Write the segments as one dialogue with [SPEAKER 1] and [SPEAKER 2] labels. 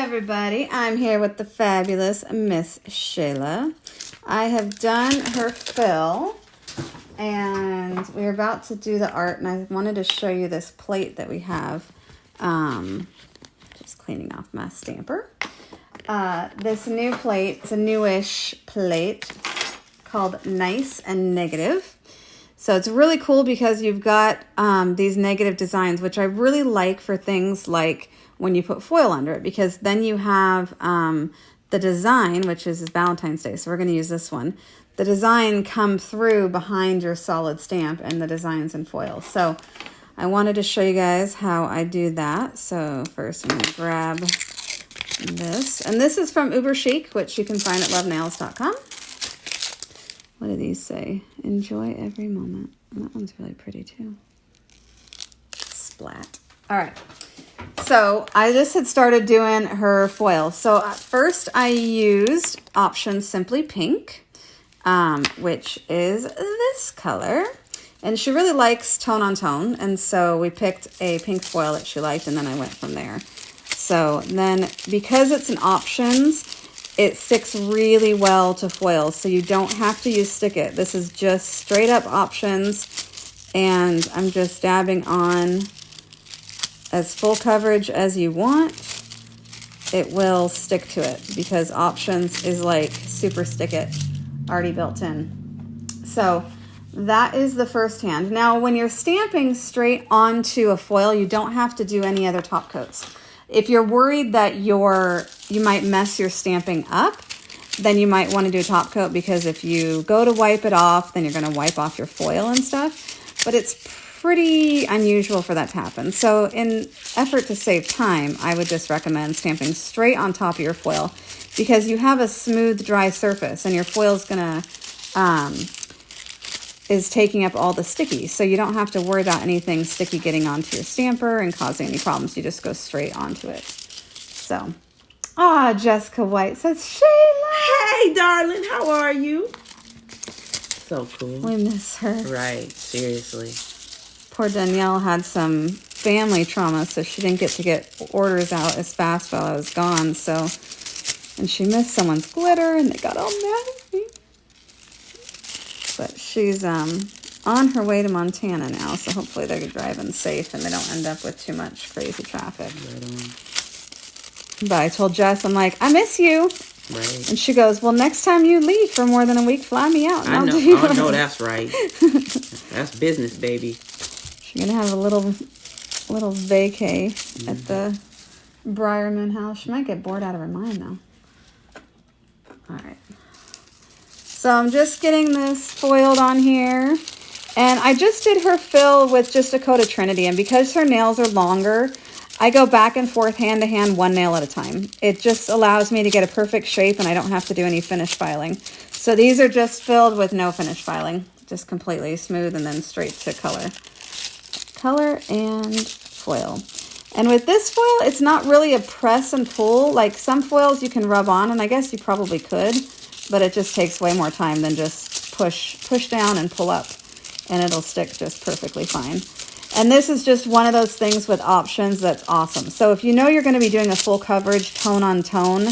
[SPEAKER 1] everybody, I'm here with the fabulous Ms Shayla. I have done her fill and we're about to do the art, and I wanted to show you this plate that we have. Just cleaning off my stamper. This new plate, it's a newish plate called Nice and Negative. So it's really cool because you've got these negative designs, which I really like for things like when you put foil under it, because then you have the design, which is Valentine's Day. So we're going to use this one. The design come through behind your solid stamp and the designs in foil. So I wanted to show you guys how I do that. So first I'm going to grab this. And this is from Uber Chic, which you can find at lovenails.com. What do these say? Enjoy every moment. And that one's really pretty too. Splat. All right. So I just had started doing her foil. So at first I used option Simply Pink, which is this color. And she really likes tone on tone. And so we picked a pink foil that she liked, and then I went from there. So then because it's an options, it sticks really well to foils, so you don't have to use Stick It. This is just straight up options, and I'm just dabbing on as full coverage as you want. It will stick to it because options is like super Stick It, already built in. So that is the first hand. Now when you're stamping straight onto a foil, you don't have to do any other top coats. If you're worried that you might mess your stamping up, then you might want to do a top coat, because if you go to wipe it off, then you're going to wipe off your foil and stuff. But it's pretty unusual for that to happen. So in effort to save time, I would just recommend stamping straight on top of your foil, because you have a smooth, dry surface, and your foil is taking up all the sticky. So you don't have to worry about anything sticky getting onto your stamper and causing any problems. You just go straight onto it. So, Jessica White says, Shayla!
[SPEAKER 2] Hey, darling, how are you? So cool.
[SPEAKER 1] We miss her.
[SPEAKER 2] Right, seriously.
[SPEAKER 1] Poor Danielle had some family trauma, so she didn't get to get orders out as fast while I was gone. So, and she missed someone's glitter, and they got all mad at me. But she's on her way to Montana now, so hopefully they're driving safe and they don't end up with too much crazy traffic. Right. But I told Jess, I'm like, I miss you.
[SPEAKER 2] Right.
[SPEAKER 1] And she goes, well, next time you leave for more than a week, fly me out. And
[SPEAKER 2] I
[SPEAKER 1] I'll
[SPEAKER 2] know.
[SPEAKER 1] do
[SPEAKER 2] I know that's right. That's business, baby.
[SPEAKER 1] She's gonna have a little vacay at the Briarman house. She might get bored out of her mind though. All right. So I'm just getting this foiled on here. And I just did her fill with just a coat of Trinity. And because her nails are longer, I go back and forth hand to hand, one nail at a time. It just allows me to get a perfect shape, and I don't have to do any finish filing. So these are just filled with no finish filing. Just completely smooth and then straight to color. Color and foil. And with this foil, it's not really a press and pull. Like some foils you can rub on, and I guess you probably could. But it just takes way more time than just push down and pull up, and it'll stick just perfectly fine. And this is just one of those things with options that's awesome. So if you know you're going to be doing a full coverage tone on tone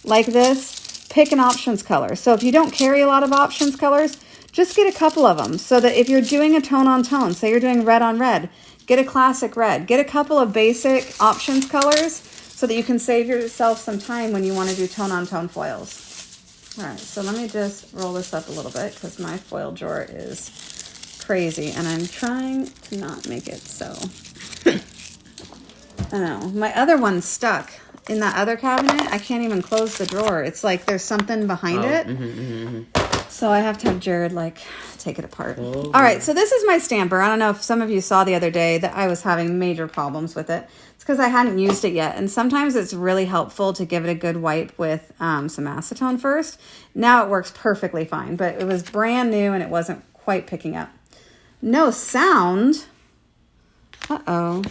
[SPEAKER 1] like this, pick an options color. So if you don't carry a lot of options colors, just get a couple of them, so that if you're doing a tone on tone, say you're doing red on red, get a classic red. Get a couple of basic options colors so that you can save yourself some time when you want to do tone on tone foils. All right, so let me just roll this up a little bit because my foil drawer is crazy, and I'm trying to not make it so. I know. My other one's stuck in that other cabinet. I can't even close the drawer. It's like there's something behind it. So I have to have Jared, like, take it apart. All right, so this is my stamper. I don't know if some of you saw the other day that I was having major problems with it. It's because I hadn't used it yet. And sometimes it's really helpful to give it a good wipe with some acetone first. Now it works perfectly fine, but it was brand new and it wasn't quite picking up. No sound. Uh-oh.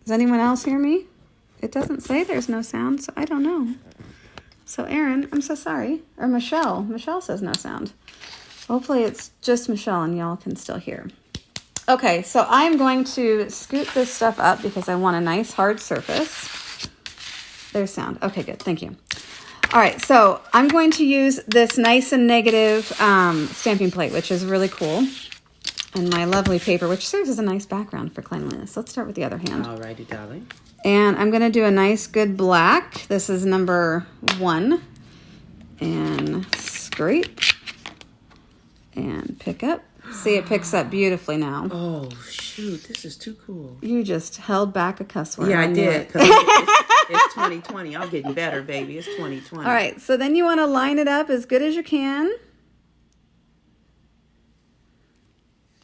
[SPEAKER 1] Does anyone else hear me? It doesn't say there's no sound, so I don't know. So Erin, I'm so sorry. Or Michelle. Michelle says no sound. Hopefully it's just Michelle and y'all can still hear. Okay, so I'm going to scoot this stuff up because I want a nice hard surface. There's sound. Okay, good. Thank you. All right, so I'm going to use this nice and negative stamping plate, which is really cool. And my lovely paper, which serves as a nice background for cleanliness. Let's start with the other hand.
[SPEAKER 2] All righty, darling.
[SPEAKER 1] And I'm going to do a nice good black. This is number 1. And scrape. And pick up. See, it picks up beautifully now.
[SPEAKER 2] Oh, shoot. This is too cool.
[SPEAKER 1] You just held back a cuss word.
[SPEAKER 2] Yeah, I did. It's 2020. I'm getting better, baby. It's 2020.
[SPEAKER 1] All right. So then you want to line it up as good as you can.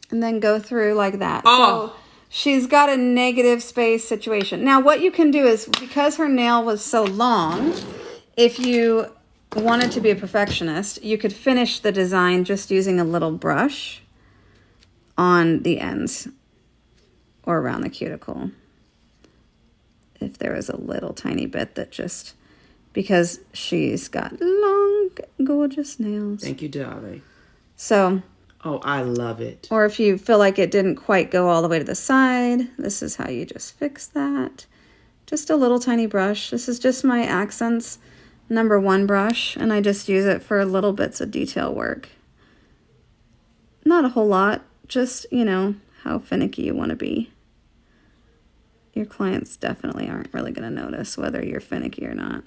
[SPEAKER 1] And then go through like that.
[SPEAKER 2] Oh.
[SPEAKER 1] So she's got a negative space situation. Now, what you can do is, because her nail was so long, if you wanted to be a perfectionist, you could finish the design just using a little brush on the ends or around the cuticle. If there was a little tiny bit that just, because she's got long, gorgeous nails.
[SPEAKER 2] Thank you, darling.
[SPEAKER 1] So,
[SPEAKER 2] oh, I love it.
[SPEAKER 1] or if you feel like it didn't quite go all the way to the side, this is how you just fix that. Just a little tiny brush. This is just my Accents number 1 brush, and I just use it for little bits of detail work. Not a whole lot, just, you know, how finicky you want to be. Your clients definitely aren't really going to notice whether you're finicky or not.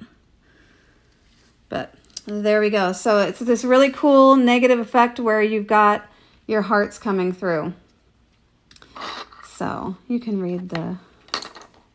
[SPEAKER 1] But there we go. So it's this really cool negative effect where you've got your hearts coming through. So you can read the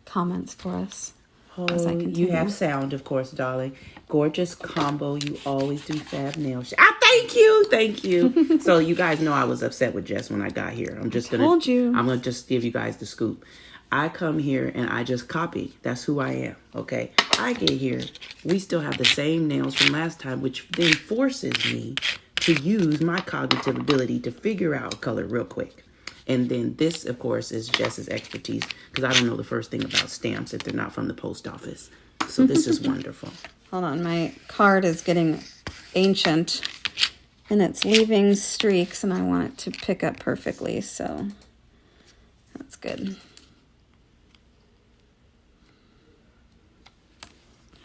[SPEAKER 1] comments for us.
[SPEAKER 2] Oh, you have sound, of course, darling. Gorgeous combo. You always do fab nails. Ah, thank you. Thank you. So you guys know I was upset with Jess when I got here. I'm gonna just give you guys the scoop. I come here and I just copy. That's who I am. Okay. I get here. We still have the same nails from last time, which then forces me to use my cognitive ability to figure out color real quick. And then this, of course, is Jess's expertise, because I don't know the first thing about stamps if they're not from the post office. So this is wonderful.
[SPEAKER 1] Hold on, my card is getting ancient and it's leaving streaks, and I want it to pick up perfectly, so that's good.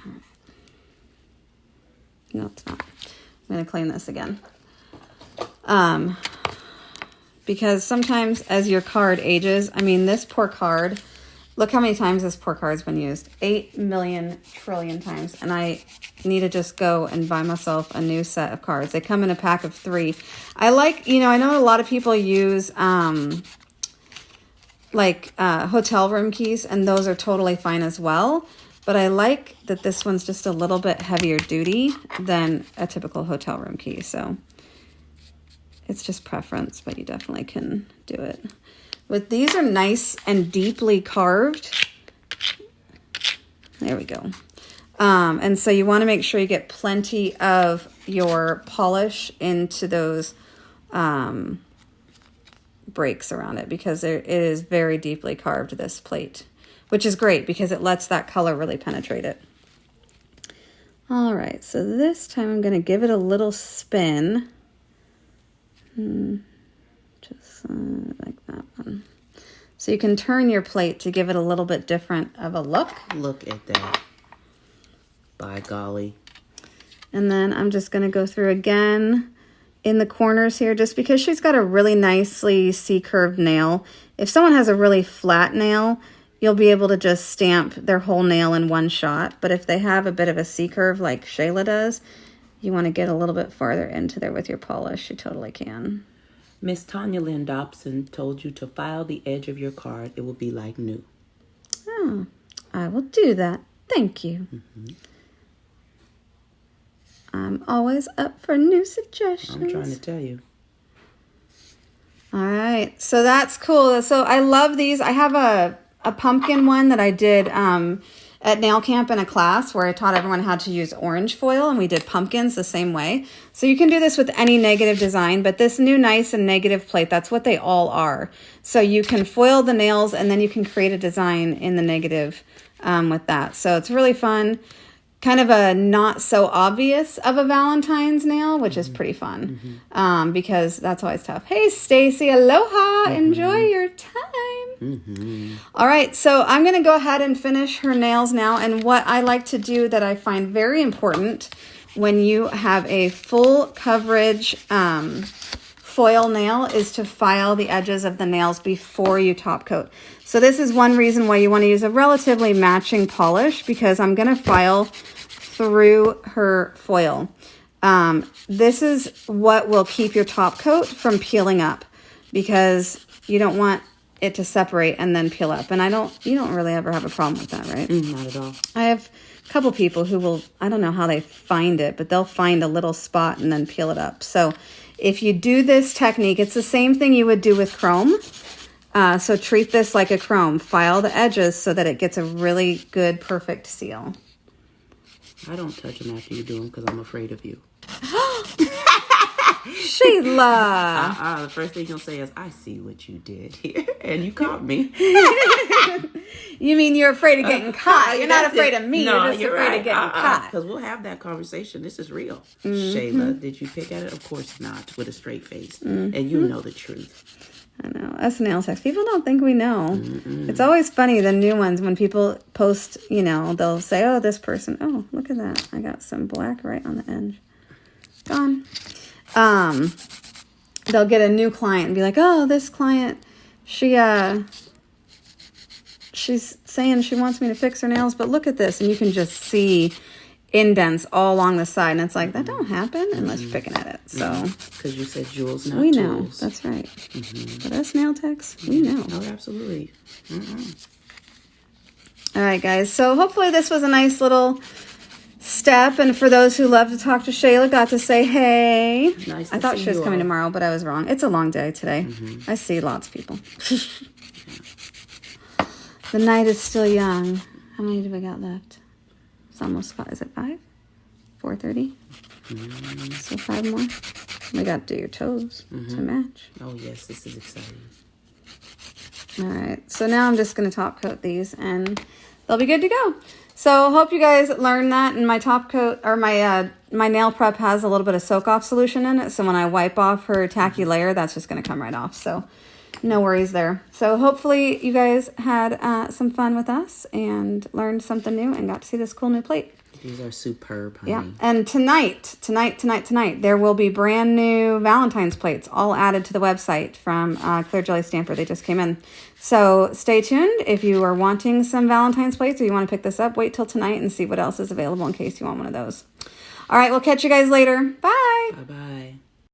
[SPEAKER 1] All right. No, it's not. I'm going to clean this again. Because sometimes as your card ages, I mean, this poor card, look how many times this poor card's been used. 8 million trillion times. And I need to just go and buy myself a new set of cards. They come in a pack of 3. I like, you know, I know a lot of people use hotel room keys, and those are totally fine as well. But I like that this one's just a little bit heavier duty than a typical hotel room key. So it's just preference, but you definitely can do it. But these are nice and deeply carved. There we go. And so you want to make sure you get plenty of your polish into those breaks around it, because it is very deeply carved, this plate, which is great because it lets that color really penetrate it. All right, so this time I'm going to give it a little spin. Just like that one. So you can turn your plate to give it a little bit different of a look.
[SPEAKER 2] Look at that. By golly.
[SPEAKER 1] And then I'm just going to go through again in the corners here, just because she's got a really nicely C-curved nail. If someone has a really flat nail, you'll be able to just stamp their whole nail in one shot. But if they have a bit of a C-curve like Shayla does, you want to get a little bit farther into there with your polish. You totally can.
[SPEAKER 2] Miss Tanya Lynn Dobson told you to file the edge of your card. It will be like new.
[SPEAKER 1] Oh, I will do that. Thank you.
[SPEAKER 2] Mm-hmm.
[SPEAKER 1] I'm always up for new suggestions.
[SPEAKER 2] I'm trying to tell you.
[SPEAKER 1] All right, so that's cool. So I love these. I have a pumpkin one that I did at nail camp in a class where I taught everyone how to use orange foil, and we did pumpkins the same way. So you can do this with any negative design, but this new nice and negative plate, that's what they all are. So you can foil the nails, and then you can create a design in the negative with that. So it's really fun. kind of a not so obvious of a Valentine's nail, which is pretty fun. Because that's always tough. Hey, Stacy, aloha. Enjoy your time. All right, so I'm going to go ahead and finish her nails now. And what I like to do that I find very important when you have a full coverage foil nail is to file the edges of the nails before you top coat. So this is one reason why you want to use a relatively matching polish, because I'm going to file through her foil. This is what will keep your top coat from peeling up, because you don't want it to separate and then peel up. And you don't really ever have a problem with that, right?
[SPEAKER 2] Not at all.
[SPEAKER 1] I have a couple people who will, I don't know how they find it, but they'll find a little spot and then peel it up. So if you do this technique, it's the same thing you would do with chrome. So treat this like a chrome. File the edges so that it gets a really good, perfect seal.
[SPEAKER 2] I don't touch them after you do them because I'm afraid of you.
[SPEAKER 1] Shayla!
[SPEAKER 2] The first thing you'll say is, I see what you did here, and you caught me.
[SPEAKER 1] You mean you're afraid of getting caught? You're not afraid of me.
[SPEAKER 2] No,
[SPEAKER 1] you're just afraid of getting caught.
[SPEAKER 2] Because we'll have that conversation. This is real. Shayla, did you pick at it? Of course not, with a straight face. And you know the truth.
[SPEAKER 1] I know. Us nail techs, people don't think we know. It's always funny, the new ones, when people post, they'll say, oh, this person, oh, look at that. I got some black right on the edge. Gone. They'll get a new client and be like, oh, this client, she's saying she wants me to fix her nails, but look at this. And you can just see indents all along the side. And it's like, that don't happen unless you're picking at it. So,
[SPEAKER 2] because you said jewels, not
[SPEAKER 1] we
[SPEAKER 2] tools.
[SPEAKER 1] know. That's right. But us nail techs, we know.
[SPEAKER 2] Oh, absolutely.
[SPEAKER 1] All right, guys. So hopefully this was a nice little step. And for those who love to talk to Shayla, got to say hey.
[SPEAKER 2] Nice.
[SPEAKER 1] I thought she was coming tomorrow, but I was wrong. It's a long day today. I see lots of people. The night is still young. How many do we got left? It's almost 5. Is it 5? 4:30? So 5 more. We got to do your toes to match.
[SPEAKER 2] Oh, yes. This is exciting.
[SPEAKER 1] All right. So now I'm just going to top coat these and they'll be good to go. So hope you guys learned that. And my top coat, or my nail prep has a little bit of soak off solution in it. So when I wipe off her tacky layer, that's just going to come right off. So no worries there. So hopefully you guys had some fun with us and learned something new and got to see this cool new plate.
[SPEAKER 2] These are superb, honey.
[SPEAKER 1] Yeah. And tonight, there will be brand new Valentine's plates all added to the website from Clear Jelly Stamper. They just came in. So stay tuned. If you are wanting some Valentine's plates or you want to pick this up, wait till tonight and see what else is available in case you want one of those. All right. We'll catch you guys later. Bye.
[SPEAKER 2] Bye-bye.